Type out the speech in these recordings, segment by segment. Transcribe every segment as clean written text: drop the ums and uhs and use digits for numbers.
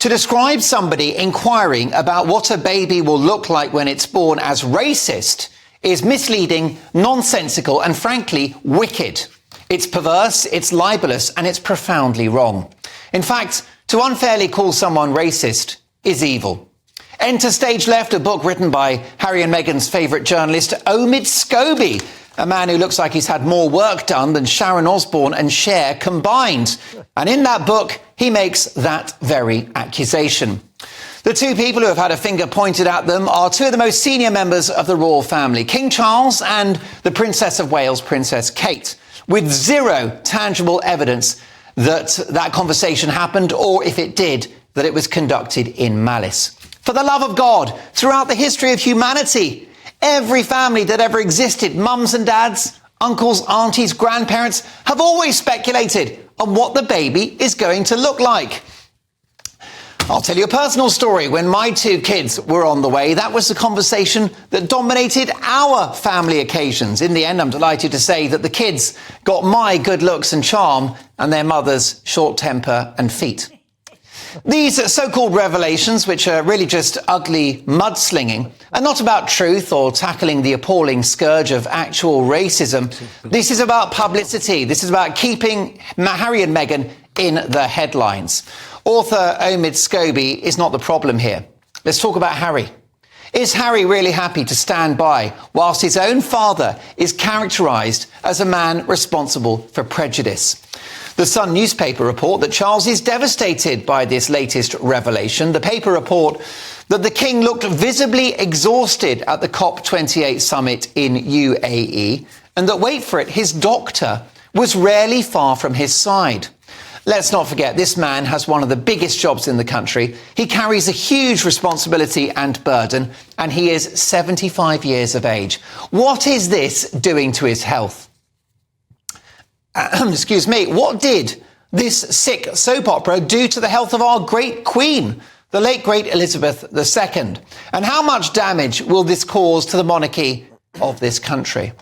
To describe somebody inquiring about what a baby will look like when it's born as racist is misleading, nonsensical, and frankly, wicked. It's perverse, it's libelous, and it's profoundly wrong. In fact, to unfairly call someone racist is evil. Enter Stage Left, a book written by Harry and Meghan's favourite journalist, Omid Scobie, a man who looks like he's had more work done than Sharon Osbourne and Cher combined. And in that book, he makes that very accusation. The two people who have had a finger pointed at them are two of the most senior members of the royal family, King Charles and the Princess of Wales, Princess Kate, with zero tangible evidence that that conversation happened, or if it did, that it was conducted in malice. For the love of God, throughout the history of humanity, every family that ever existed, mums and dads, uncles, aunties, grandparents, have always speculated on what the baby is going to look like. I'll tell you a personal story. When my two kids were on the way, that was the conversation that dominated our family occasions. In the end, I'm delighted to say that the kids got my good looks and charm and their mother's short temper and feet. These so-called revelations, which are really just ugly mudslinging, are not about truth or tackling the appalling scourge of actual racism. This is about publicity. This is about keeping Harry and Meghan in the headlines. Author Omid Scobie is not the problem here. Let's talk about Harry. Is Harry really happy to stand by whilst his own father is characterised as a man responsible for prejudice? The Sun newspaper report that Charles is devastated by this latest revelation. The paper report that the King looked visibly exhausted at the COP28 summit in UAE, and that, wait for it, his doctor was rarely far from his side. Let's not forget, this man has one of the biggest jobs in the country. He carries a huge responsibility and burden, and he is 75 years of age. What is this doing to his health? Excuse me, what did this sick soap opera do to the health of our great Queen, the late great Elizabeth II? And how much damage will this cause to the monarchy of this country?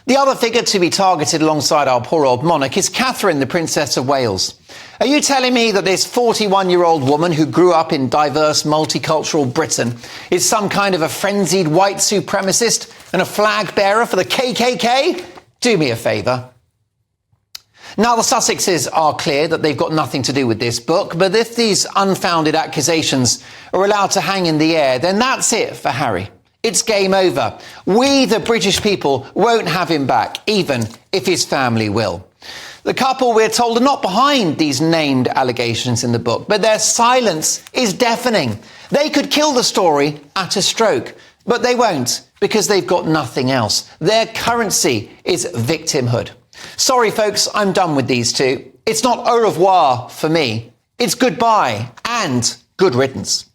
The other figure to be targeted alongside our poor old monarch is Catherine, the Princess of Wales. Are you telling me that this 41-year-old woman who grew up in diverse, multicultural Britain is some kind of a frenzied white supremacist and a flag bearer for the KKK? Do me a favour. Now, the Sussexes are clear that they've got nothing to do with this book, but if these unfounded accusations are allowed to hang in the air, then that's it for Harry. It's game over. We, the British people, won't have him back, even if his family will. The couple, we're told, are not behind these named allegations in the book, but their silence is deafening. They could kill the story at a stroke, but they won't, because they've got nothing else. Their currency is victimhood. Sorry, folks, I'm done with these two. It's not au revoir for me. It's goodbye and good riddance.